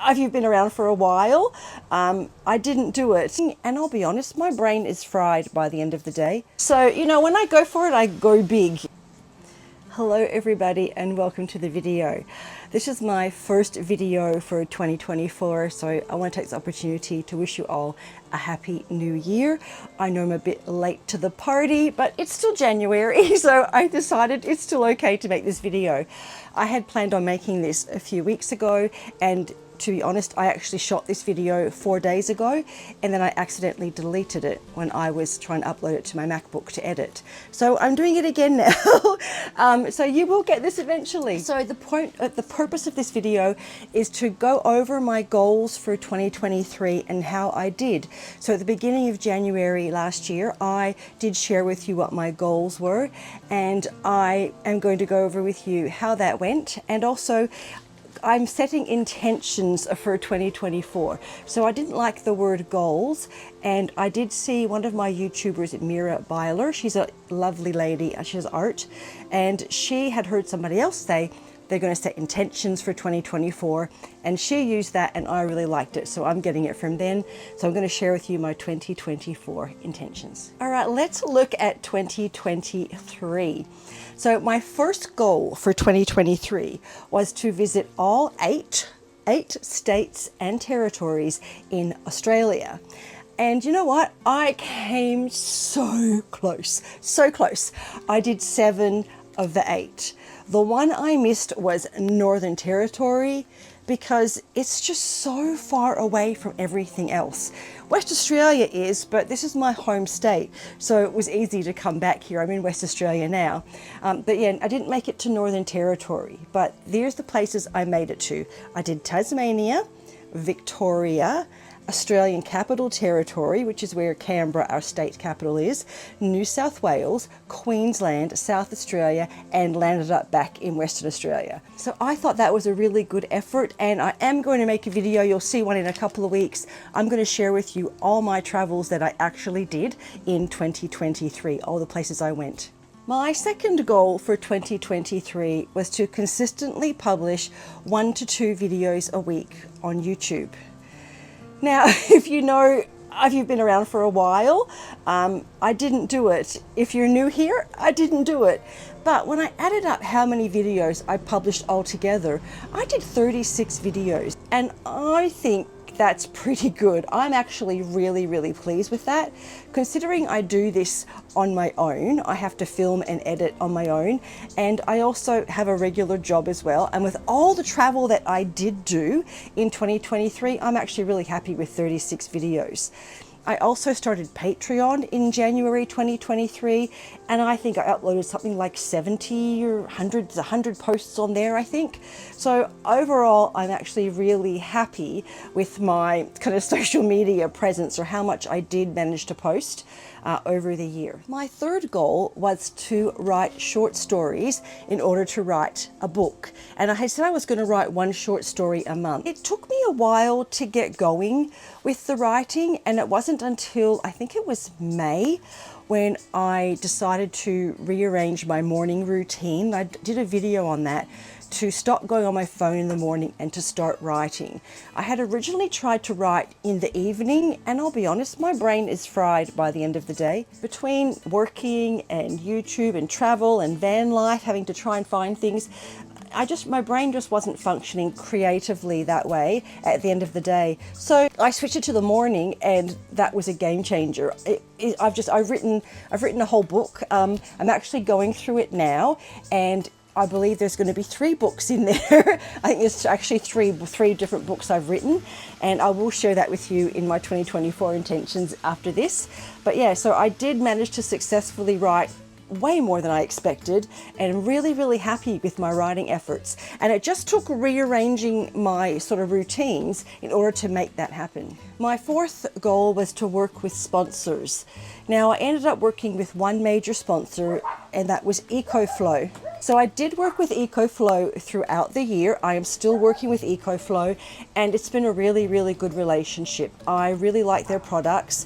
if you've been around for a while, I didn't do it. And I'll be honest, my brain is fried by the end of the day. So, you know, when I go for it, I go big. Hello everybody and welcome to the video. This is my first video for 2024, so I want to take this opportunity to wish you all a happy new year. I know I'm a bit late to the party, but it's still January, so I decided it's still okay to make this video. I had planned on making this a few weeks ago, and to be honest, I actually shot this video 4 days ago and then I accidentally deleted it when I was trying to upload it to my MacBook to edit. So I'm doing it again now. So you will get this eventually. So the purpose of this video is to go over my goals for 2023 and how I did. So at the beginning of January last year, I did share with you what my goals were, and I am going to go over with you how that went, and also I'm setting intentions for 2024. So I didn't like the word goals, and I did see one of my YouTubers, Mira Byler. She's a lovely lady, she does art, and she had heard somebody else say they're going to set intentions for 2024, and she used that and I really liked it, so I'm getting it from then. So I'm going to share with you my 2024 intentions. All right, let's look at 2023. So my first goal for 2023 was to visit all eight states and territories in Australia. And you know what? I came so close, so close. I did 7 of the 8. The one I missed was Northern Territory because it's just so far away from everything else. West Australia is, but this is my home state, so it was easy to come back here. I'm in West Australia now. But yeah, I didn't make it to Northern Territory, but there's the places I made it to. I did Tasmania, Victoria, Australian Capital Territory, which is where Canberra, our state capital, is, New South Wales, Queensland, South Australia, and landed up back in Western Australia. So I thought that was a really good effort, and I am going to make a video. You'll see one in a couple of weeks. I'm going to share with you all my travels that I actually did in 2023, all the places I went. My second goal for 2023 was to consistently publish 1 to 2 videos a week on YouTube. Now, if you've been around for a while, I didn't do it. If you're new here, I didn't do it. But when I added up how many videos I published altogether, I did 36 videos. And I think that's pretty good. I'm actually really pleased with that. Considering I do this on my own, I have to film and edit on my own, and I also have a regular job as well. And with all the travel that I did do in 2023, I'm actually really happy with 36 videos. I also started Patreon in January 2023, and I think I uploaded something like 70 or 100 posts on there, I think. So overall, I'm actually really happy with my kind of social media presence, or how much I did manage to post over the year. My third goal was to write short stories in order to write a book. And I had said I was going to write 1 short story a month. It took me a while to get going with the writing, and it wasn't until I think it was May when I decided to rearrange my morning routine. I did a video on that, to stop going on my phone in the morning and to start writing. I had originally tried to write in the evening, and I'll be honest, my brain is fried by the end of the day. Between working and YouTube and travel and van life, having to try and find things, my brain just wasn't functioning creatively that way at the end of the day. So I switched it to the morning, and that was a game changer. I've written a whole book. I'm actually going through it now, and I believe there's going to be 3 books in there. I think there's actually three different books I've written, and I will share that with you in my 2024 intentions after this. But yeah, so I did manage to successfully write way more than I expected, and really happy with my writing efforts. And it just took rearranging my sort of routines in order to make that happen. My fourth goal was to work with sponsors. Now, I ended up working with one major sponsor, and that was EcoFlow. So I did work with EcoFlow throughout the year. I am still working with EcoFlow, and it's been a really good relationship. I really like their products.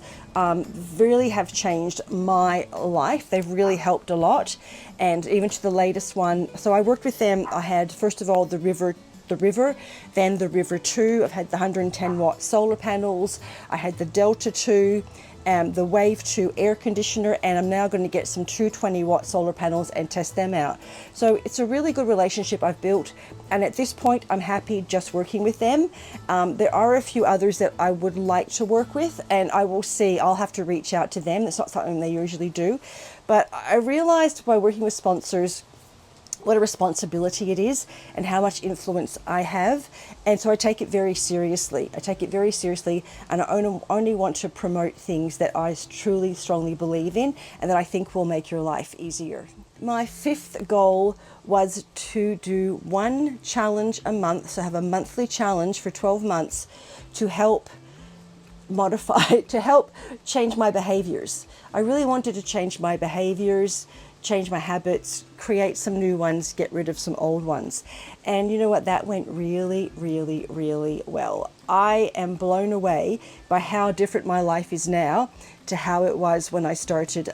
Really have changed my life. They've really helped a lot, and even to the latest one. So I worked with them. I had, first of all, the river the River, then the River 2. I've had the 110 watt solar panels. I had the Delta 2, the Wave 2 air conditioner, and I'm now going to get some 220 watt solar panels and test them out. So it's a really good relationship I've built, and at this point I'm happy just working with them. There are a few others that I would like to work with, and I will see. I'll have to reach out to them. It's not something they usually do, but I realized by working with sponsors what a responsibility it is and how much influence I have. And so I take it very seriously. And I only want to promote things that I truly, strongly believe in and that I think will make your life easier. My 5th goal was to do 1 challenge a month, so have a monthly challenge for 12 months to help to help change my behaviors. I really wanted to change my behaviors, change my habits, create some new ones, get rid of some old ones. And you know what? That went really, really, really well. I am blown away by how different my life is now to how it was when I started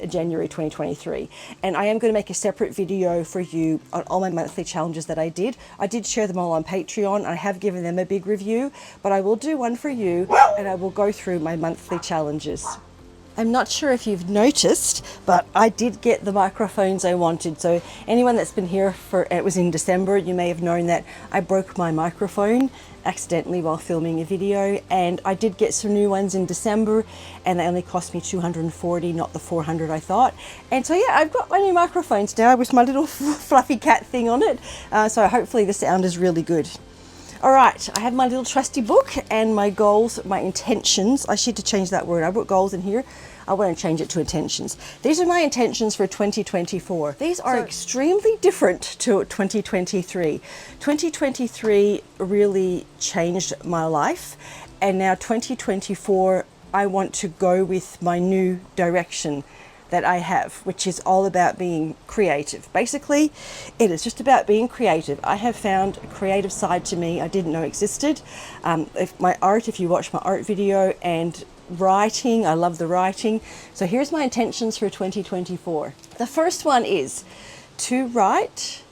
January 2023. And I am going to make a separate video for you on all my monthly challenges that I did. I did share them all on Patreon. I have given them a big review, but I will do one for you and I will go through my monthly challenges. I'm not sure if you've noticed, but I did get the microphones I wanted. So anyone that's been here it was in December, you may have known that I broke my microphone accidentally while filming a video, and I did get some new ones in December, and they only cost me $240, not the $400 I thought. And so yeah, I've got my new microphones now with my little fluffy cat thing on it. So hopefully the sound is really good. All right, I have my little trusty book and my goals, my intentions. I should change that word. I put goals in here. I want to change it to intentions. These are my intentions for 2024. These are extremely different to 2023. 2023 really changed my life, and now 2024, I want to go with my new direction that I have, which is all about being creative. Basically, it is just about being creative. I have found a creative side to me I didn't know existed. If you watch my art video, and writing, I love the writing. So here's my intentions for 2024. The first one is to write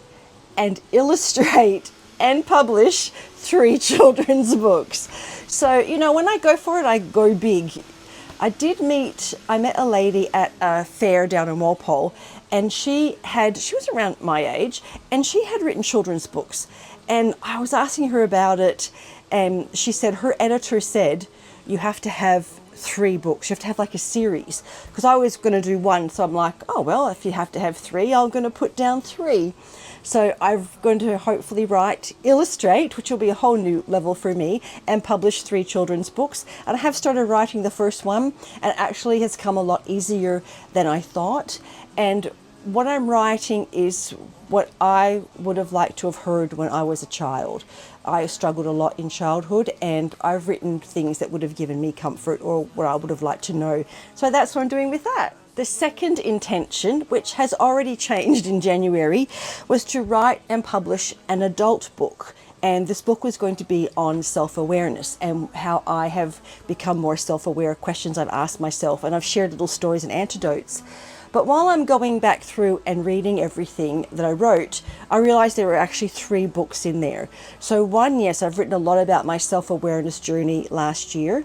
and illustrate and publish 3 children's books. So, you know, when I go for it, I go big. I met a lady at a fair down in Walpole, and she was around my age, and she had written children's books. And I was asking her about it, and she said her editor said, you have to have 3 books. You have to have like a series. Because I was going to do 1, so I'm like, oh, well, if you have to have 3, I'm going to put down 3. So I'm going to hopefully illustrate, which will be a whole new level for me, and publish 3 children's books. And I have started writing the first one, and it actually has come a lot easier than I thought. And what I'm writing is what I would have liked to have heard when I was a child. I struggled a lot in childhood, and I've written things that would have given me comfort or what I would have liked to know. So that's what I'm doing with that. The second intention, which has already changed in January, was to write and publish an adult book. And this book was going to be on self-awareness and how I have become more self-aware, questions I've asked myself, and I've shared little stories and anecdotes. But while I'm going back through and reading everything that I wrote, I realized there were actually 3 books in there. So 1, yes, I've written a lot about my self-awareness journey last year.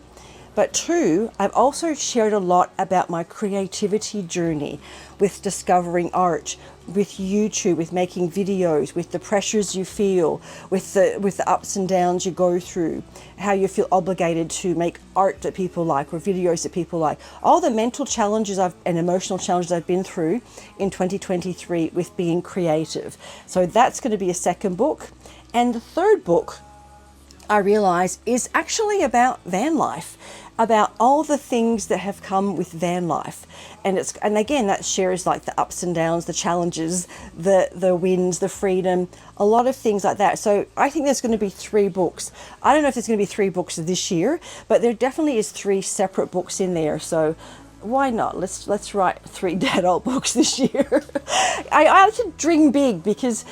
But 2, I've also shared a lot about my creativity journey with discovering art, with YouTube, with making videos, with the pressures you feel, with the ups and downs you go through, how you feel obligated to make art that people like or videos that people like. All the mental challenges and emotional challenges I've been through in 2023 with being creative. So that's going to be a second book. And the third book, I realize, is actually about van life, about all the things that have come with van life. And again, that shares like the ups and downs, the challenges, the wins, the freedom, a lot of things like that. So I think there's going to be 3 books. I don't know if there's going to be 3 books this year, but there definitely is 3 separate books in there. So why not? Let's write 3 adult books this year. I like to dream big, because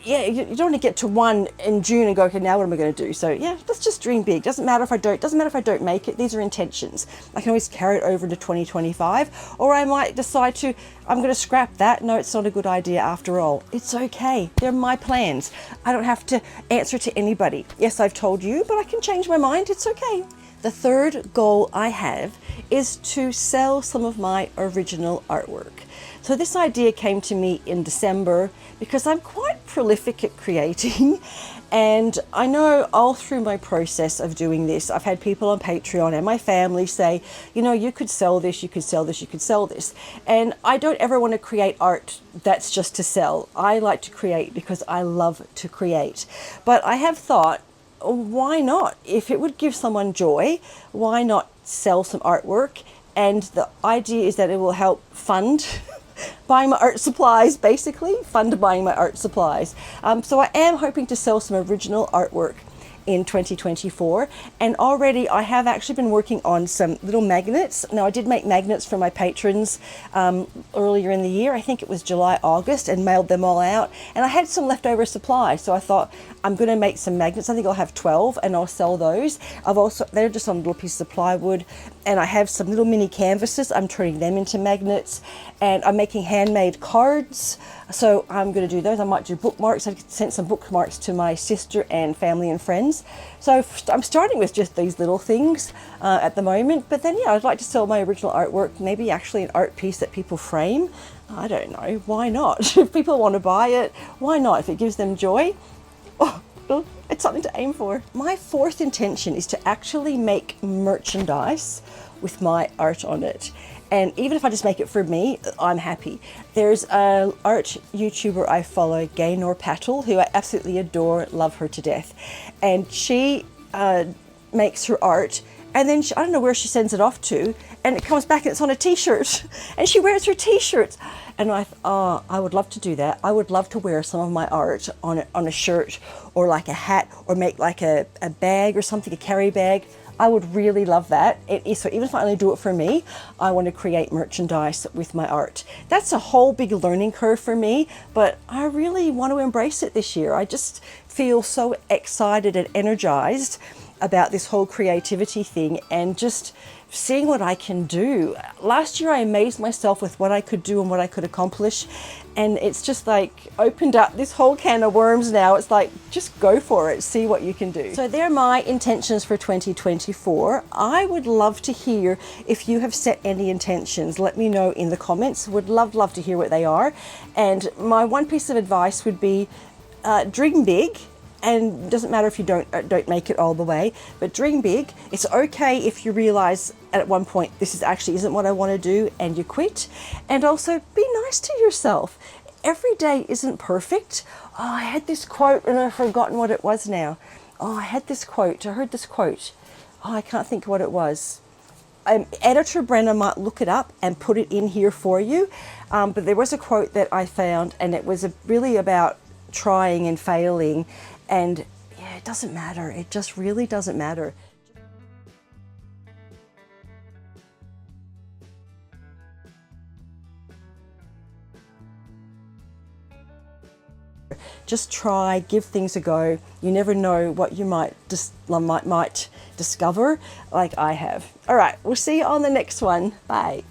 yeah, you don't want to get to one in June and go, okay, now what am I going to do? So yeah, let's just dream big. Doesn't matter if I don't make it. These are intentions. I can always carry it over into 2025, or I might decide to, I'm going to scrap that. No, it's not a good idea after all. It's okay. They're my plans. I don't have to answer to anybody. Yes, I've told you, but I can change my mind. It's okay. The third goal I have is to sell some of my original artwork. So this idea came to me in December because I'm quite prolific at creating, and I know all through my process of doing this, I've had people on Patreon and my family say, you know, you could sell this, you could sell this, you could sell this. And I don't ever want to create art that's just to sell. I like to create because I love to create. But I have thought, why not? If it would give someone joy, why not sell some artwork? And the idea is that it will help fund buying my art supplies, basically fund buying my art supplies. So I am hoping to sell some original artwork in 2024, and already I have actually been working on some little magnets. Now, I did make magnets for my patrons earlier in the year. I think it was July, August, and mailed them all out, and I had some leftover supply, so I thought I'm going to make some magnets. I think I'll have 12 and I'll sell those. They're just on little pieces of plywood, and I have some little mini canvases. I'm turning them into magnets, and I'm making handmade cards, so I'm going to do those. I might do bookmarks. I sent some bookmarks to my sister and family and friends. So I'm starting with just these little things at the moment, but then yeah, I'd like to sell my original artwork, maybe actually an art piece that people frame. I don't know, why not? If people want to buy it, why not? If it gives them joy, oh, it's something to aim for. My fourth intention is to actually make merchandise with my art on it. And even if I just make it for me, I'm happy. There's an art YouTuber I follow, Gay Nor Patel, who I absolutely adore, love her to death. And she makes her art, and then I don't know where she sends it off to, and it comes back and it's on a t-shirt, and she wears her t-shirts. And I would love to do that. I would love to wear some of my art on a shirt, or like a hat, or make like a bag or something, a carry bag. I would really love that. So even if I only do it for me, I want to create merchandise with my art. That's a whole big learning curve for me, but I really want to embrace it this year. I just feel so excited and energized about this whole creativity thing, and just seeing what I can do. Last year I amazed myself with what I could do and what I could accomplish, and it's just like opened up this whole can of worms now. It's like, just go for it, see what you can do. So they're my intentions for 2024. I would love to hear if you have set any intentions. Let me know in the comments. Would love to hear what they are. And my one piece of advice would be dream big. And it doesn't matter if you don't make it all the way, but dream big. It's okay if you realize at one point this isn't what I want to do, and you quit. And also be nice to yourself. Every day isn't perfect. Oh, I had this quote and I've forgotten what it was now. Oh, I heard this quote. Oh, I can't think of what it was. Editor Brenna might look it up and put it in here for you. But there was a quote that I found, and it was really about trying and failing. And yeah, it doesn't matter. It just really doesn't matter. Just try, give things a go. You never know what you might discover, like I have. All right, we'll see you on the next one. Bye.